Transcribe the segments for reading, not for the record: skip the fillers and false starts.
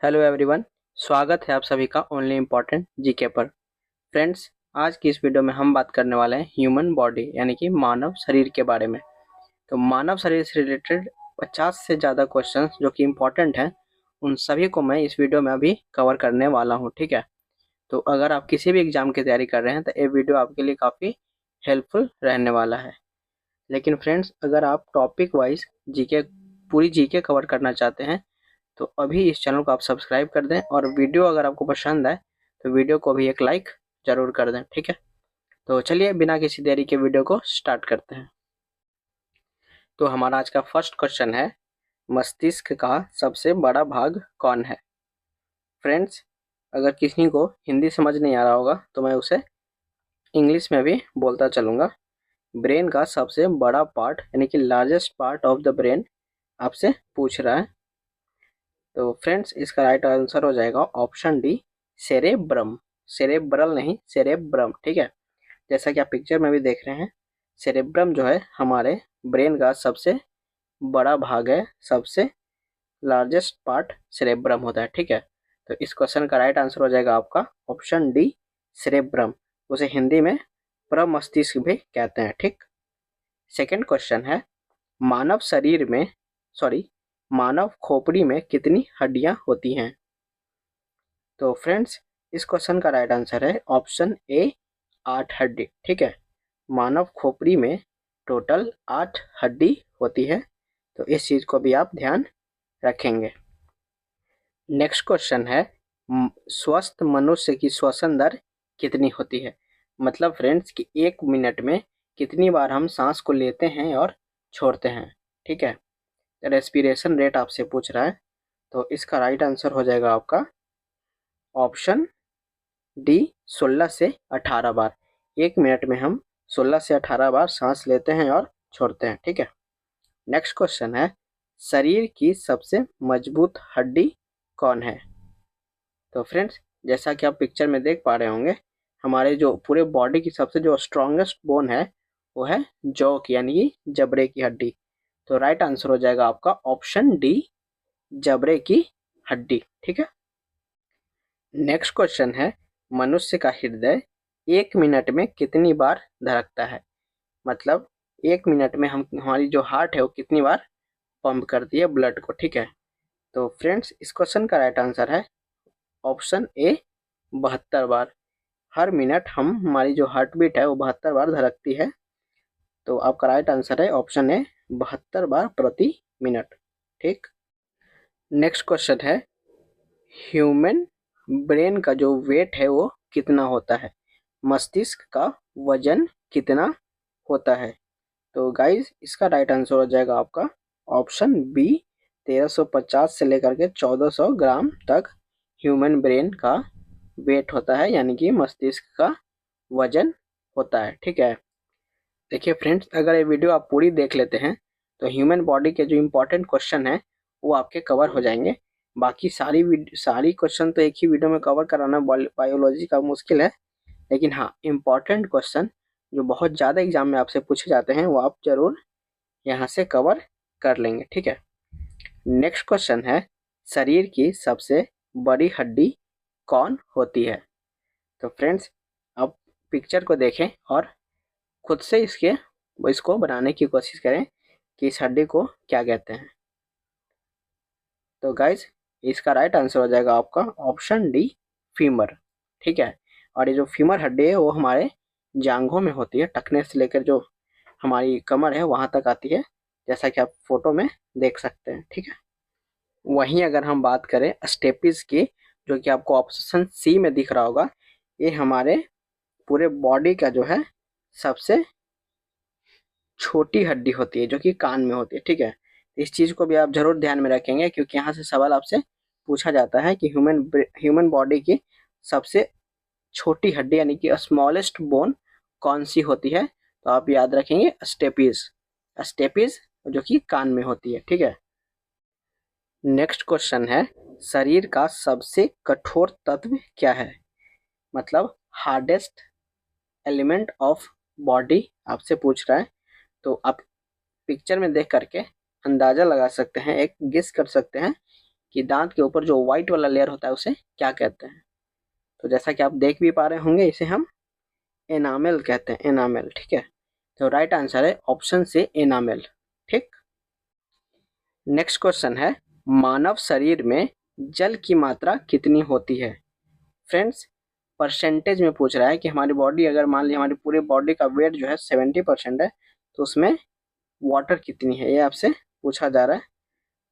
Hello everyone. स्वागत है आप सभी का ओनली इम्पॉर्टेंट जीके पर। फ्रेंड्स, आज की इस वीडियो में हम बात करने वाले हैं ह्यूमन बॉडी यानी कि मानव शरीर के बारे में। तो मानव शरीर से रिलेटेड 50 से ज़्यादा क्वेश्चंस जो कि इम्पॉर्टेंट हैं, उन सभी को मैं इस वीडियो में अभी कवर करने वाला हूँ। ठीक है, तो अगर आप किसी भी एग्जाम की तैयारी कर रहे हैं तो ये वीडियो आपके लिए काफ़ी हेल्पफुल रहने वाला है। लेकिन फ्रेंड्स, अगर आप टॉपिक वाइज जीके पूरी जीके कवर करना चाहते हैं तो अभी इस चैनल को आप सब्सक्राइब कर दें, और वीडियो अगर आपको पसंद आए तो वीडियो को भी एक लाइक जरूर कर दें। ठीक है, तो चलिए बिना किसी देरी के वीडियो को स्टार्ट करते हैं। तो हमारा आज का फर्स्ट क्वेश्चन है, मस्तिष्क का सबसे बड़ा भाग कौन है? फ्रेंड्स, अगर किसी को हिंदी समझ नहीं आ रहा होगा तो मैं उसे इंग्लिश में भी बोलता चलूँगा। ब्रेन का सबसे बड़ा पार्ट यानी कि largest part of the brain आपसे पूछ रहा है। तो फ्रेंड्स, इसका राइट आंसर हो जाएगा ऑप्शन डी, सेरेब्रम। सेरेब्रल नहीं, सेरेब्रम। ठीक है, जैसा कि आप पिक्चर में भी देख रहे हैं, सेरेब्रम जो है हमारे ब्रेन का सबसे बड़ा भाग है, सबसे लार्जेस्ट पार्ट सेरेब्रम होता है। ठीक है, तो इस क्वेश्चन का राइट आंसर हो जाएगा आपका ऑप्शन डी, सेरेब्रम। उसे हिंदी में प्रमस्तिष्क भी कहते हैं। ठीक, सेकेंड क्वेश्चन है, मानव शरीर में मानव खोपड़ी में कितनी हड्डियां होती हैं? तो फ्रेंड्स, इस क्वेश्चन का राइट आंसर है ऑप्शन ए, 8 हड्डी। ठीक है, मानव खोपड़ी में टोटल 8 हड्डी होती है, तो इस चीज को भी आप ध्यान रखेंगे। नेक्स्ट क्वेश्चन है, स्वस्थ मनुष्य की श्वसन दर कितनी होती है? मतलब फ्रेंड्स कि 1 मिनट में कितनी बार हम सांस को लेते हैं और छोड़ते हैं। ठीक है, रेस्पिरेशन रेट आपसे पूछ रहा है, तो इसका राइट आंसर हो जाएगा आपका ऑप्शन डी, 16 से 18 बार। 1 मिनट में हम 16 से 18 बार सांस लेते हैं और छोड़ते हैं। ठीक है, नेक्स्ट क्वेश्चन है, शरीर की सबसे मजबूत हड्डी कौन है? तो फ्रेंड्स, जैसा कि आप पिक्चर में देख पा रहे होंगे, हमारे जो पूरे बॉडी की सबसे जो स्ट्रॉन्गेस्ट बोन है वो है जॉ की यानी कि जबड़े की हड्डी। तो राइट आंसर हो जाएगा आपका ऑप्शन डी, जबड़े की हड्डी। ठीक है, नेक्स्ट क्वेश्चन है, मनुष्य का हृदय 1 मिनट में कितनी बार धड़कता है? मतलब 1 मिनट में हम हमारी जो हार्ट है वो कितनी बार पंप करती है ब्लड को। ठीक है, तो फ्रेंड्स, इस क्वेश्चन का राइट आंसर है ऑप्शन ए, 72 बार। हर मिनट हमारी जो हार्ट बीट है वो 72 बार धड़कती है, तो आपका राइट आंसर है ऑप्शन ए, 72 बार प्रति मिनट। ठीक, नेक्स्ट क्वेश्चन है, ह्यूमन ब्रेन का जो वेट है वो कितना होता है? मस्तिष्क का वजन कितना होता है? तो गाइज, इसका राइट आंसर हो जाएगा आपका ऑप्शन बी, 1350 से लेकर के 1400 ग्राम तक ह्यूमन ब्रेन का वेट होता है, यानी कि मस्तिष्क का वजन होता है। ठीक है, देखिए फ्रेंड्स, अगर ये वीडियो आप पूरी देख लेते हैं तो ह्यूमन बॉडी के जो इम्पोर्टेंट क्वेश्चन है वो आपके कवर हो जाएंगे। बाकी सारी क्वेश्चन तो एक ही वीडियो में कवर कराना बायोलॉजी का मुश्किल है, लेकिन हाँ, इम्पोर्टेंट क्वेश्चन जो बहुत ज़्यादा एग्जाम में आपसे पूछे जाते हैं वो आप जरूर यहाँ से कवर कर लेंगे। ठीक है, नेक्स्ट क्वेश्चन है, शरीर की सबसे बड़ी हड्डी कौन होती है? तो फ्रेंड्स, आप पिक्चर को देखें और खुद से इसको बनाने की कोशिश करें कि इस हड्डी को क्या कहते हैं। तो गाइज, इसका राइट आंसर हो जाएगा आपका ऑप्शन डी, फीमर। ठीक है, और ये जो फीमर हड्डी है वो हमारे जांघों में होती है, टखने से लेकर जो हमारी कमर है वहां तक आती है, जैसा कि आप फोटो में देख सकते हैं। ठीक है, वहीं अगर हम बात करें स्टेपिस की, जो कि आपको ऑप्शन सी में दिख रहा होगा, ये हमारे पूरे बॉडी का जो है सबसे छोटी हड्डी होती है, जो कि कान में होती है। ठीक है, इस चीज को भी आप जरूर ध्यान में रखेंगे, क्योंकि यहाँ से सवाल आपसे पूछा जाता है कि ह्यूमन बॉडी की सबसे छोटी हड्डी यानी कि स्मॉलेस्ट बोन कौन सी होती है? तो आप याद रखेंगे स्टेपिस, स्टेपिस जो कि कान में होती है। ठीक है, नेक्स्ट क्वेश्चन है, शरीर का सबसे कठोर तत्व क्या है? मतलब हार्डेस्ट एलिमेंट ऑफ बॉडी आपसे पूछ रहा है, तो आप पिक्चर में देख करके अंदाजा लगा सकते हैं, एक गेस कर सकते हैं कि दांत के ऊपर जो व्हाइट वाला लेयर होता है उसे क्या कहते हैं। तो जैसा कि आप देख भी पा रहे होंगे, इसे हम एनामेल कहते हैं, एनामेल। ठीक है, तो राइट आंसर है ऑप्शन से एनामेल। ठीक, नेक्स्ट क्वेश्चन है, मानव शरीर में जल की मात्रा कितनी होती है। फ्रेंड्स, परसेंटेज में पूछ रहा है कि हमारी बॉडी, अगर मान ली हमारी पूरी बॉडी का वेट जो है 70% है, तो उसमें वाटर कितनी है, ये आपसे पूछा जा रहा है।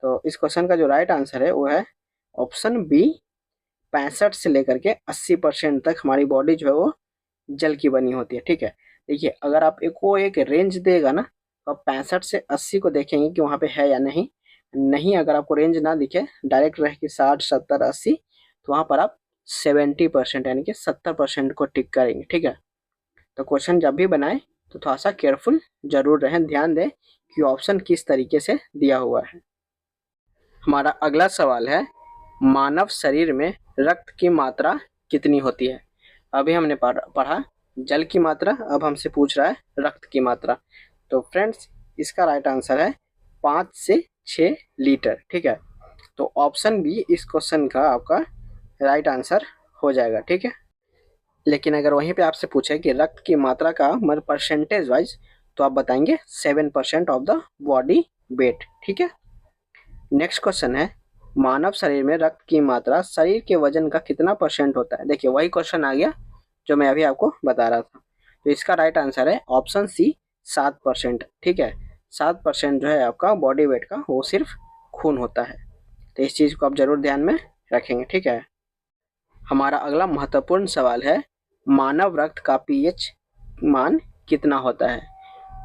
तो इस क्वेश्चन का जो राइट आंसर है वो है ऑप्शन बी, 65 से लेकर के 80% तक हमारी बॉडी जो है वो जल की बनी होती है। ठीक है, देखिए अगर आप एक रेंज देगा ना, तो आप 65 से 80 को देखेंगे कि वहाँ पे है या नहीं। नहीं, अगर आपको रेंज ना दिखे, डायरेक्ट रहे कि 60, 70, 80, तो वहाँ पर आप 70% यानी कि 70% को टिक करेंगे। ठीक है, तो क्वेश्चन जब भी बनाए तो थोड़ा सा केयरफुल जरूर रहें, ध्यान दें कि ऑप्शन किस तरीके से दिया हुआ है। हमारा अगला सवाल है, मानव शरीर में रक्त की मात्रा कितनी होती है। अभी हमने पढ़ा जल की मात्रा, अब हमसे पूछ रहा है रक्त की मात्रा। तो फ्रेंड्स, इसका राइट आंसर है 5 से 6 लीटर। ठीक है, तो ऑप्शन बी इस क्वेश्चन का आपका राइट आंसर हो जाएगा। ठीक है, लेकिन अगर वहीं पे आपसे पूछे कि रक्त की मात्रा का मतलब परसेंटेज वाइज, तो आप बताएंगे 7% ऑफ द बॉडी वेट। ठीक है, नेक्स्ट क्वेश्चन है, मानव शरीर में रक्त की मात्रा शरीर के वजन का कितना परसेंट होता है। देखिए वही क्वेश्चन आ गया जो मैं अभी आपको बता रहा था। तो इसका राइट आंसर है ऑप्शन सी, 7%। ठीक है, 7% जो है आपका बॉडी वेट का वो सिर्फ खून होता है। तो इस चीज़ को आप जरूर ध्यान में रखेंगे। ठीक है, हमारा अगला महत्वपूर्ण सवाल है, मानव रक्त का पीएच मान कितना होता है।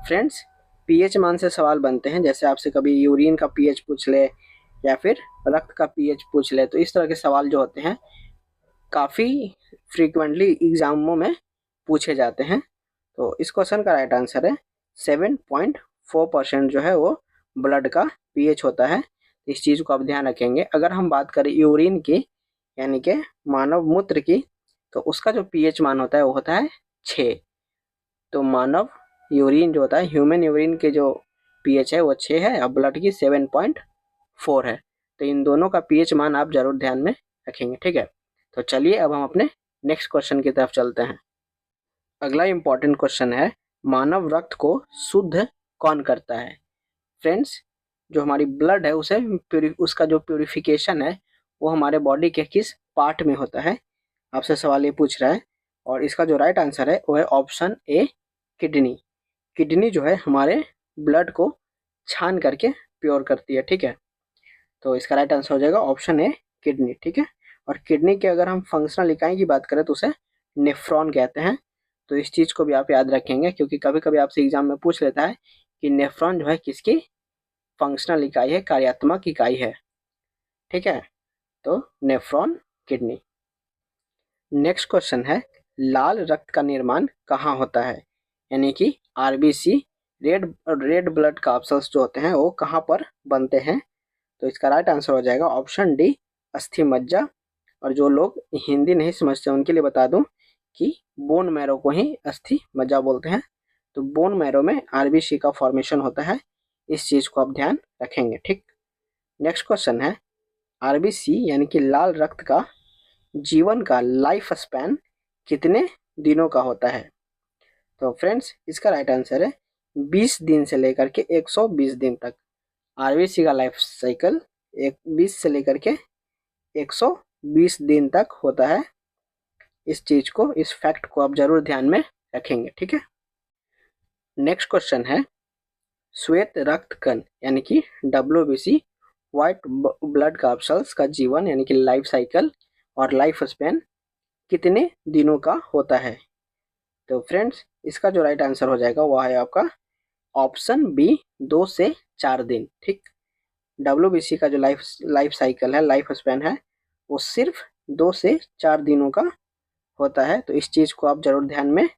फ्रेंड्स, पीएच मान से सवाल बनते हैं, जैसे आपसे कभी यूरिन का पीएच पूछ ले या फिर रक्त का पीएच पूछ ले, तो इस तरह के सवाल जो होते हैं काफ़ी फ्रीक्वेंटली एग्जामों में पूछे जाते हैं। तो इस क्वेश्चन का राइट आंसर है 7.4% जो है वो ब्लड का पीएच होता है। इस चीज़ को आप ध्यान रखेंगे। अगर हम बात करें यूरिन की यानी कि मानव मूत्र की, तो उसका जो पीएच मान होता है वो होता है 6। तो मानव यूरिन जो होता है, ह्यूमन यूरिन के जो पीएच है वो 6 है और ब्लड की 7.4 है। तो इन दोनों का पीएच मान आप जरूर ध्यान में रखेंगे। ठीक है, तो चलिए अब हम अपने नेक्स्ट क्वेश्चन की तरफ चलते हैं। अगला इंपॉर्टेंट क्वेश्चन है, मानव रक्त को शुद्ध कौन करता है। फ्रेंड्स, जो हमारी ब्लड है उसे उसका जो प्यूरिफिकेशन है वो हमारे बॉडी के किस पार्ट में होता है, आपसे सवाल ये पूछ रहा है। और इसका जो राइट आंसर है वो है ऑप्शन ए, किडनी। किडनी जो है हमारे ब्लड को छान करके प्योर करती है। ठीक है, तो इसका राइट आंसर हो जाएगा ऑप्शन ए, किडनी। ठीक है, और किडनी के अगर हम फंक्शनल इकाई की बात करें तो उसे नेफ्रॉन कहते हैं। तो इस चीज़ को भी आप याद रखेंगे, क्योंकि कभी कभी आपसे एग्जाम में पूछ लेता है कि नेफ्रॉन जो है किसकी फंक्शनल इकाई है, कार्यात्मक इकाई है। ठीक है, तो नेफ्रॉन, किडनी। नेक्स्ट क्वेश्चन है, लाल रक्त का निर्माण कहाँ होता है, यानी कि आरबीसी, रेड ब्लड कैप्सूल्स जो होते हैं वो कहाँ पर बनते हैं। तो इसका राइट आंसर हो जाएगा ऑप्शन डी, अस्थि मज्जा। और जो लोग हिंदी नहीं समझते उनके लिए बता दूं कि बोन मैरो को ही अस्थि मज्जा बोलते हैं। तो बोन मैरो में आरबीसी का फॉर्मेशन होता है, इस चीज़ को आप ध्यान रखेंगे। ठीक, नेक्स्ट क्वेश्चन है, आरबीसी यानी कि लाल रक्त का जीवन का लाइफ स्पैन कितने दिनों का होता है। तो फ्रेंड्स, इसका राइट आंसर है 20 दिन से लेकर के 120 दिन तक। आरबीसी का लाइफ साइकिल 20 से लेकर के 120 दिन तक होता है। इस चीज को, इस फैक्ट को आप जरूर ध्यान में रखेंगे। ठीक है, नेक्स्ट क्वेश्चन है, श्वेत रक्त कण यानी कि WBC, व्हाइट ब्लड कैप्सूल्स का जीवन यानी कि लाइफ साइकिल और लाइफ स्पैन कितने दिनों का होता है। तो फ्रेंड्स, इसका जो राइट आंसर हो जाएगा वह है आपका ऑप्शन बी, 2 से 4 दिन। ठीक, WBC का जो लाइफ साइकिल है, लाइफ स्पैन है, वो सिर्फ 2 से 4 दिनों का होता है। तो इस चीज़ को आप जरूर ध्यान में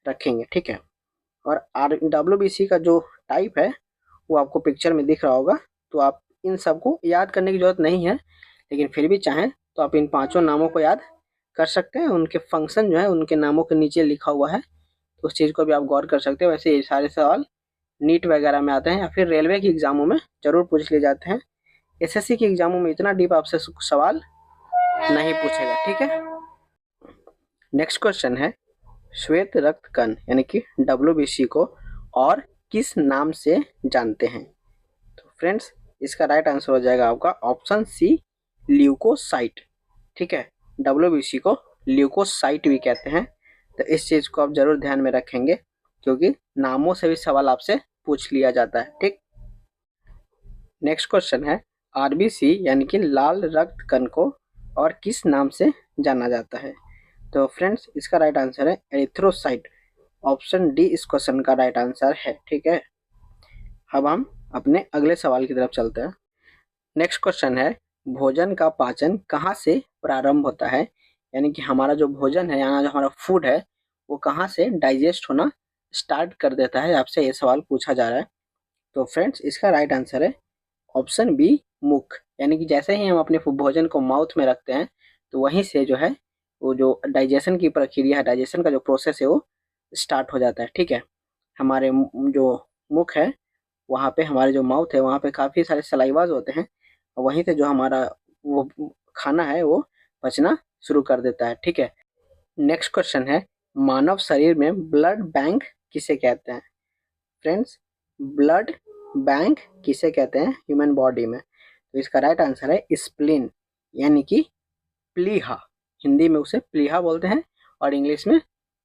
रखेंगे। ठीक है, और WBC का जो टाइप है वो आपको पिक्चर में दिख रहा होगा। तो आप इन सबको याद करने की जरूरत नहीं है, लेकिन फिर भी चाहें तो आप इन 5 नामों को याद कर सकते हैं। उनके फंक्शन जो है उनके नामों के नीचे लिखा हुआ है, तो उस चीज़ को भी आप गौर कर सकते हैं। वैसे ये सारे सवाल नीट वगैरह में आते हैं या फिर रेलवे की एग्जामों में जरूर पूछ लिए जाते हैं। एसएससी के एग्जामों में इतना डीप आपसे सवाल नहीं पूछेगा, ठीक है। नेक्स्ट क्वेश्चन है श्वेत रक्त कण यानी कि WBC को और किस नाम से जानते हैं? तो फ्रेंड्स इसका राइट आंसर हो जाएगा आपका ऑप्शन सी, ल्यूकोसाइट, ठीक है। WBC को ल्यूकोसाइट भी कहते हैं। तो इस चीज को आप जरूर ध्यान में रखेंगे क्योंकि नामों से भी सवाल आपसे पूछ लिया जाता है, ठीक। नेक्स्ट क्वेश्चन है RBC यानी कि लाल रक्त कण को और किस नाम से जाना जाता है? तो फ्रेंड्स इसका राइट आंसर है एरिथ्रोसाइट। ऑप्शन डी इस क्वेश्चन का राइट आंसर है, ठीक है। अब हम अपने अगले सवाल की तरफ चलते हैं। नेक्स्ट क्वेश्चन है भोजन का पाचन कहाँ से प्रारंभ होता है? यानी कि हमारा जो भोजन है, यहाँ जो हमारा फूड है, वो कहाँ से डाइजेस्ट होना स्टार्ट कर देता है, आपसे ये सवाल पूछा जा रहा है। तो फ्रेंड्स इसका राइट आंसर है ऑप्शन बी, मुख। यानी कि जैसे ही हम अपने भोजन को माउथ में रखते हैं तो वहीं से जो है वो जो डाइजेशन की प्रक्रिया है, डाइजेशन का जो प्रोसेस है वो स्टार्ट हो जाता है, ठीक है। हमारे जो मुख है वहाँ पे, हमारे जो माउथ है वहाँ पे काफ़ी सारे सलाइवाज होते हैं, वहीं से जो हमारा वो खाना है वो पचना शुरू कर देता है, ठीक है। नेक्स्ट क्वेश्चन है मानव शरीर में ब्लड बैंक किसे कहते हैं? फ्रेंड्स ब्लड बैंक किसे कहते हैं ह्यूमन बॉडी में? तो इसका राइट आंसर है स्प्लीन यानी कि प्लीहा। हिंदी में उसे प्लीहा बोलते हैं और इंग्लिश में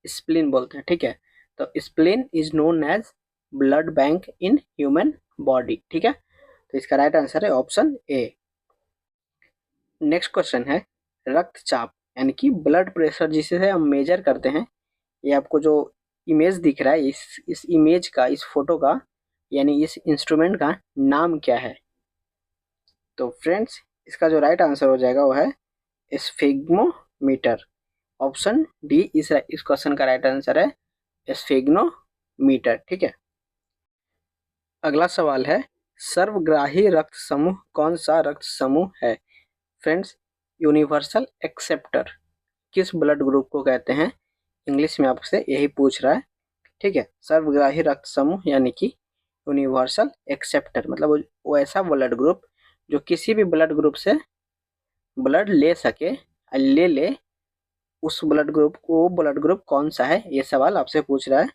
स्प्लीन बोलते हैं, ठीक है। तो spleen is known as blood bank in human body, ठीक है। तो इसका राइट आंसर है ऑप्शन ए। नेक्स्ट क्वेश्चन है रक्तचाप यानी कि ब्लड प्रेशर जिसे हम मेजर करते हैं। ये आपको जो इमेज दिख रहा है, इस इमेज का, इस फोटो का, यानी इस इंस्ट्रूमेंट का नाम क्या है? तो फ्रेंड्स इसका जो राइट आंसर हो जाएगा वो है स्फिग्मोमीटर। ऑप्शन डी इस क्वेश्चन का राइट आंसर है स्फिग्मोमीटर, ठीक है। अगला सवाल है सर्वग्राही रक्त समूह कौन सा रक्त समूह है? फ्रेंड्स यूनिवर्सल एक्सेप्टर किस ब्लड ग्रुप को कहते हैं? इंग्लिश में आपसे यही पूछ रहा है, ठीक है। सर्वग्राही रक्त समूह यानी कि यूनिवर्सल एक्सेप्टर मतलब वो ऐसा ब्लड ग्रुप जो किसी भी ब्लड ग्रुप से ब्लड ले सके, ले उस ब्लड ग्रुप को, ब्लड ग्रुप कौन सा है, ये सवाल आपसे पूछ रहा है।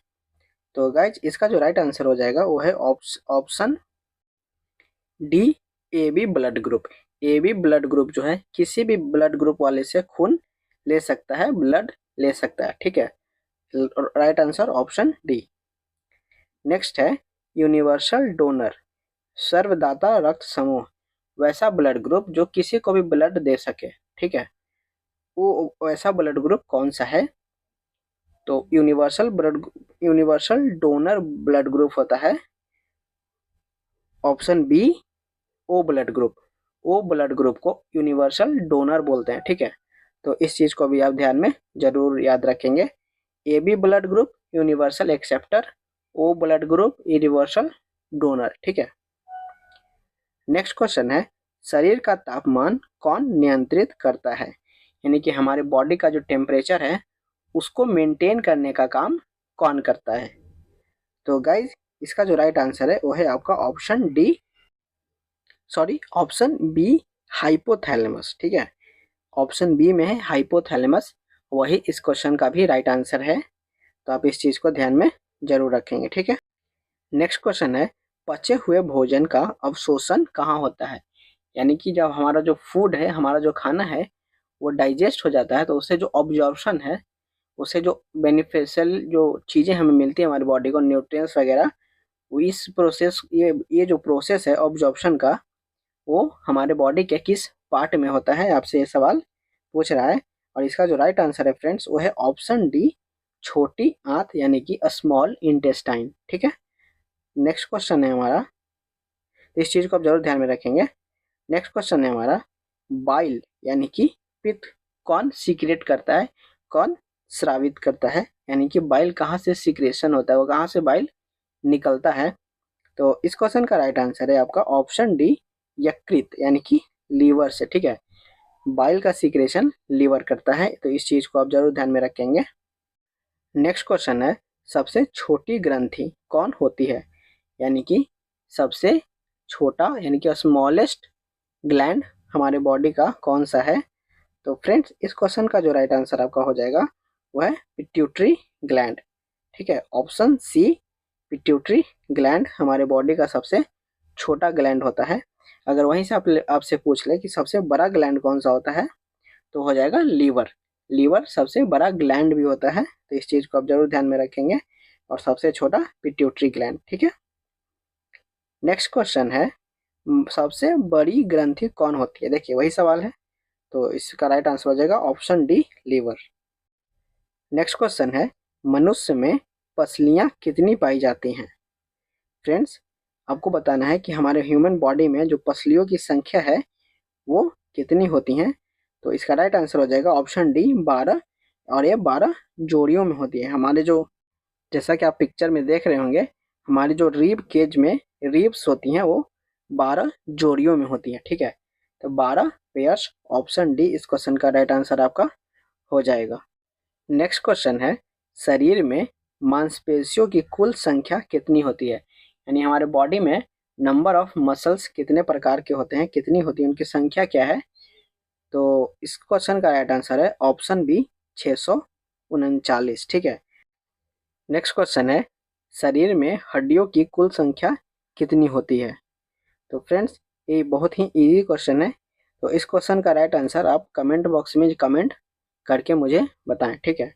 तो गाइज इसका जो राइट आंसर हो जाएगा वो है option D, AB blood group. AB blood group जो है किसी भी ब्लड ग्रुप वाले से खून ले सकता है, ब्लड ले सकता है, ठीक है। Right answer option D. Next है यूनिवर्सल डोनर, सर्वदाता रक्त समूह, वैसा ब्लड ग्रुप जो किसी को भी ब्लड दे सके, ठीक है। वो वैसा ब्लड ग्रुप कौन सा है? तो यूनिवर्सल डोनर ब्लड ग्रुप होता है option B, O blood group. O blood group को यूनिवर्सल डोनर बोलते हैं, ठीक है। तो इस चीज को भी आप ध्यान में जरूर याद रखेंगे। AB blood group universal acceptor, O blood group universal donor, ठीक है। नेक्स्ट क्वेश्चन है शरीर का तापमान कौन नियंत्रित करता है? यानी कि हमारे बॉडी का जो टेम्परेचर है उसको मेंटेन करने का काम कौन करता है? तो गाइज इसका जो राइट आंसर है वो है आपका ऑप्शन बी, हाइपोथैलेमस, ठीक है। ऑप्शन बी में है हाइपोथैलेमस, वही इस क्वेश्चन का भी राइट आंसर है। तो आप इस चीज को ध्यान में जरूर रखेंगे, ठीक है। नेक्स्ट क्वेश्चन है पचे हुए भोजन का अवशोषण कहाँ होता है? यानी कि जब हमारा जो फूड है, हमारा जो खाना है वो डाइजेस्ट हो जाता है तो उससे जो ऑब्जॉर्प्शन है, उससे जो बेनिफिशियल जो चीज़ें हमें मिलती है हमारी बॉडी को, न्यूट्रिएंट्स वगैरह, वो इस प्रोसेस, ये जो प्रोसेस है ऑब्जॉर्प्शन का, वो हमारे बॉडी के किस पार्ट में होता है, आपसे ये सवाल पूछ रहा है। और इसका जो राइट आंसर है फ्रेंड्स वो है ऑप्शन डी, छोटी आंत यानी कि स्मॉल इंटेस्टाइन, ठीक है। नेक्स्ट क्वेश्चन है हमारा, इस चीज को आप जरूर ध्यान में रखेंगे। नेक्स्ट क्वेश्चन है हमारा बाइल यानी कि पित्त कौन सीक्रेट करता है, कौन स्रावित करता है? यानी कि बाइल कहाँ से सीक्रेशन होता है, वो कहाँ से बाइल निकलता है? तो इस क्वेश्चन का राइट आंसर है आपका ऑप्शन डी, यकृत यानी कि लीवर से, ठीक है। बाइल का सीक्रेशन लीवर करता है, तो इस चीज को आप जरूर ध्यान में रखेंगे। नेक्स्ट क्वेश्चन है सबसे छोटी ग्रंथि कौन होती है? यानी कि सबसे छोटा यानी कि स्मॉलेस्ट ग्लैंड हमारे बॉडी का कौन सा है? तो फ्रेंड्स इस क्वेश्चन का जो राइट आंसर आपका हो जाएगा वो है पिट्यूटरी ग्लैंड। ठीक है, ऑप्शन सी पिट्यूटरी ग्लैंड हमारे बॉडी का सबसे छोटा ग्लैंड होता है। अगर वहीं से आपसे पूछ ले कि सबसे बड़ा ग्लैंड कौन सा होता है तो हो जाएगा लीवर। लीवर सबसे बड़ा ग्लैंड भी होता है, तो इस चीज को आप जरूर ध्यान में रखेंगे। और सबसे छोटा पिट्यूटरी ग्लैंड। ठीक है, नेक्स्ट क्वेश्चन है सबसे बड़ी ग्रंथि कौन होती है? देखिए वही सवाल है, तो इसका राइट आंसर हो जाएगा option D liver. Next question है मनुष्य में पसलियां कितनी पाई जाती हैं? फ्रेंड्स आपको बताना है कि हमारे ह्यूमन बॉडी में जो पसलियों की संख्या है वो कितनी होती हैं। तो इसका राइट आंसर हो जाएगा ऑप्शन डी 12, और ये 12 जोड़ियों में होती है। हमारे जो, जैसा कि आप पिक्चर में देख रहे होंगे, हमारी जो रीब केज में रिब्स होती हैं वो 12 जोड़ियों में होती हैं। ठीक है, तो 12 पेयर्स, ऑप्शन डी इस क्वेश्चन का राइट आंसर आपका हो जाएगा। नेक्स्ट क्वेश्चन है शरीर में मांसपेशियों की कुल संख्या कितनी होती है? यानी हमारे बॉडी में नंबर ऑफ मसल्स कितने प्रकार के होते हैं, कितनी होती है, उनकी संख्या क्या है? तो इस क्वेश्चन का राइट आंसर है ऑप्शन बी 639। ठीक है, नेक्स्ट क्वेश्चन है शरीर में हड्डियों की कुल संख्या कितनी होती है? तो फ्रेंड्स ये बहुत ही इजी क्वेश्चन है, तो इस क्वेश्चन का राइट आंसर आप कमेंट बॉक्स में कमेंट करके मुझे बताएं। ठीक है,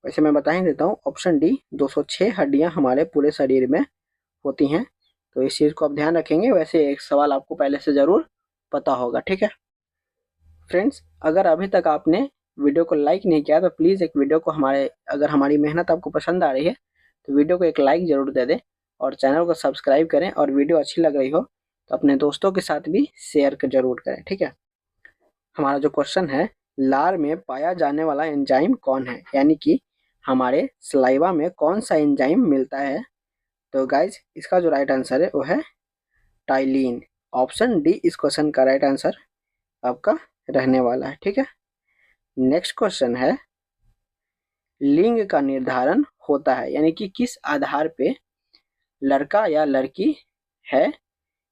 वैसे मैं बता ही देता हूँ, ऑप्शन डी 206 हड्डियां हमारे पूरे शरीर में होती हैं। तो इस चीज़ को आप ध्यान रखेंगे। वैसे एक सवाल आपको पहले से ज़रूर पता होगा। ठीक है फ्रेंड्स, अगर अभी तक आपने वीडियो को लाइक नहीं किया तो प्लीज़ एक वीडियो को अगर हमारी मेहनत आपको पसंद आ रही है तो वीडियो को एक लाइक ज़रूर दे दें, और चैनल को सब्सक्राइब करें, और वीडियो अच्छी लग रही हो तो अपने दोस्तों के साथ भी शेयर जरूर करें। ठीक है, हमारा जो क्वेश्चन है लार में पाया जाने वाला एंजाइम कौन है? यानी कि हमारे सलाइवा में कौन सा एंजाइम मिलता है? तो गाइज इसका जो राइट आंसर है वो है टाइलिन। ऑप्शन डी इस क्वेश्चन का राइट आंसर आपका रहने वाला है। ठीक है, नेक्स्ट क्वेश्चन है लिंग का निर्धारण होता है, यानी कि किस आधार पे लड़का या लड़की है,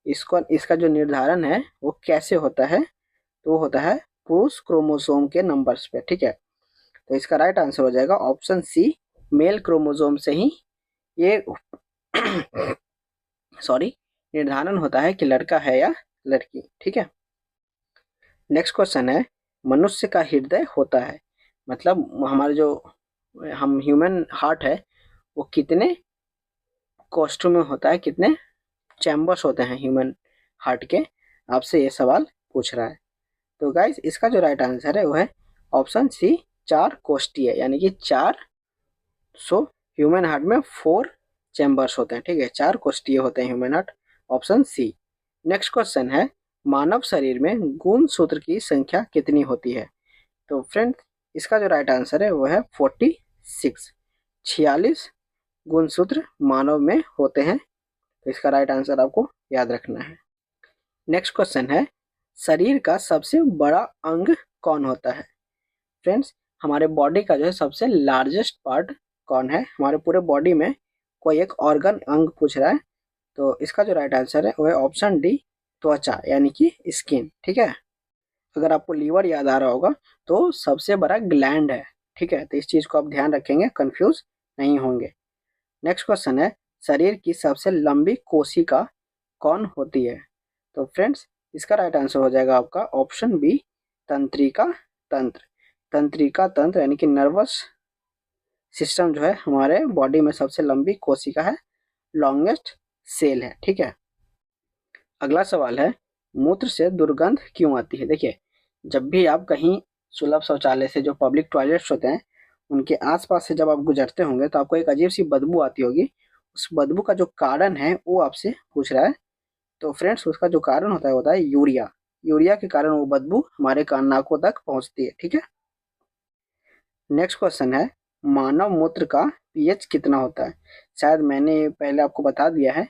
इसका जो निर्धारण है वो कैसे होता है? तो वो होता है पुरुष क्रोमोसोम के नंबर्स पे। ठीक है, तो इसका राइट आंसर हो जाएगा ऑप्शन सी मेल क्रोमोसोम से ही ये सॉरी निर्धारण होता है कि लड़का है या लड़की। ठीक है, नेक्स्ट क्वेश्चन है मनुष्य का हृदय होता है, मतलब हमारे जो हम ह्यूमन हार्ट है वो कितने कोष्ठों में होता है, कितने चैम्बर्स होते हैं ह्यूमन हार्ट के? आपसे ये सवाल पूछ रहा है। तो गाइस इसका जो राइट आंसर है वो है ऑप्शन सी 4 कोष्ठीय, यानी कि 4। सो ह्यूमन हार्ट में 4 चैम्बर्स होते हैं। ठीक है, 4 कोष्ठीय होते हैं human heart, option C. Next question है मानव शरीर में गुणसूत्र की संख्या कितनी होती है? तो फ्रेंड्स इसका जो राइट आंसर है वो है 46। 46 गुणसूत्र मानव में होते हैं, तो इसका राइट आंसर आपको याद रखना है। नेक्स्ट क्वेश्चन है शरीर का सबसे बड़ा अंग कौन होता है? फ्रेंड्स हमारे बॉडी का जो है सबसे लार्जेस्ट पार्ट कौन है? हमारे पूरे बॉडी में कोई एक ऑर्गन अंग पूछ रहा है, तो इसका जो राइट आंसर है वो है ऑप्शन डी त्वचा, यानी कि स्किन। ठीक है, अगर आपको लीवर याद आ रहा होगा तो सबसे बड़ा ग्लैंड है। ठीक है, तो इस चीज़ को आप ध्यान रखेंगे, कंफ्यूज नहीं होंगे। नेक्स्ट क्वेश्चन है शरीर की सबसे लंबी कोशिका कौन होती है? तो फ्रेंड्स इसका राइट आंसर हो जाएगा आपका ऑप्शन बी तंत्रिका तंत्र। तंत्रिका तंत्र यानी कि नर्वस सिस्टम जो है हमारे बॉडी में सबसे लंबी कोशिका है, लॉन्गेस्ट सेल है। ठीक है, अगला सवाल है मूत्र से दुर्गंध क्यों आती है? देखिए जब भी आप कहीं सुलभ शौचालय से, जो पब्लिक टॉयलेट्स होते हैं उनके आसपास से जब आप गुजरते होंगे तो आपको एक अजीब सी बदबू आती होगी। उस बदबू का जो कारण है वो आपसे पूछ रहा है। तो फ्रेंड्स उसका जो कारण होता है यूरिया। यूरिया के कारण वो बदबू हमारे कान नाकों तक पहुंचती है। ठीक है, नेक्स्ट क्वेश्चन है मानव मूत्र का पीएच कितना होता है? शायद मैंने पहले आपको बता दिया है,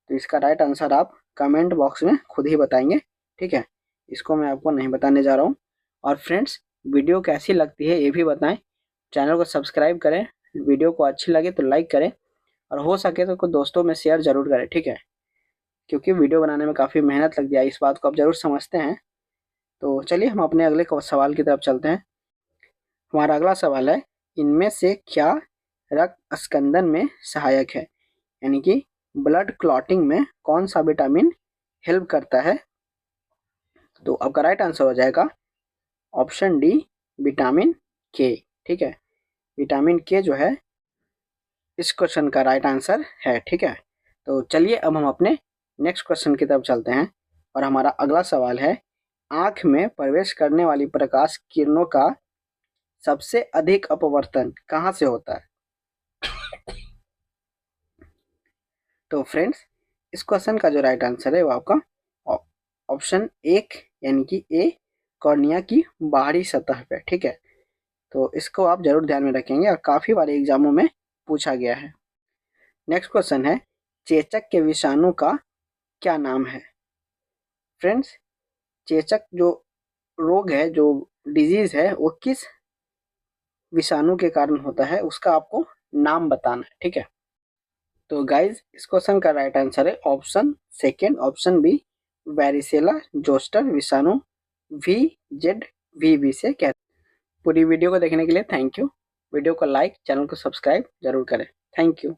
तो इसका राइट आंसर आप कमेंट बॉक्स में खुद ही बताएंगे। ठीक है, इसको मैं आपको नहीं बताने जा रहा हूँ। और फ्रेंड्स वीडियो कैसी लगती है ये भी बताएं, चैनल को सब्सक्राइब करें, वीडियो को अच्छी लगे तो लाइक करें, और हो सके तो दोस्तों में शेयर जरूर करें। ठीक है, क्योंकि वीडियो बनाने में काफ़ी मेहनत लग है, इस बात को आप ज़रूर समझते हैं। तो चलिए हम अपने अगले सवाल की तरफ चलते हैं। हमारा अगला सवाल है, इनमें से क्या रक्त स्कंदन में सहायक है, यानी कि ब्लड क्लॉटिंग में कौन सा विटामिन हेल्प करता है? तो आपका राइट आंसर हो जाएगा ऑप्शन डी, विटामिन के। ठीक है, विटामिन के जो है इस क्वेश्चन का राइट आंसर है। ठीक है, तो चलिए अब हम अपने नेक्स्ट क्वेश्चन की तरफ चलते हैं और हमारा अगला सवाल है, आंख में प्रवेश करने वाली प्रकाश किरणों का सबसे अधिक अपवर्तन कहाँ से होता है? तो फ्रेंड्स, इस क्वेश्चन का जो राइट आंसर है वो आपका ऑप्शन एक यानी कि ए, कॉर्निया की बाहरी सतह पे। ठीक है, तो इसको आप जरूर ध्यान में रखेंगे और काफ़ी बार एग्जामों में पूछा गया है। नेक्स्ट क्वेश्चन है, चेचक के विषाणु का क्या नाम है? फ्रेंड्स, चेचक जो रोग है, जो डिजीज है, वो किस विषाणु के कारण होता है, उसका आपको नाम बताना है। ठीक है, तो गाइज इस क्वेश्चन का राइट आंसर है option second, option B, varicella zoster विषाणु VZVB से कहते हैं। पूरी वीडियो को देखने के लिए थैंक यू। वीडियो को लाइक, चैनल को सब्सक्राइब जरूर करें। Thank you.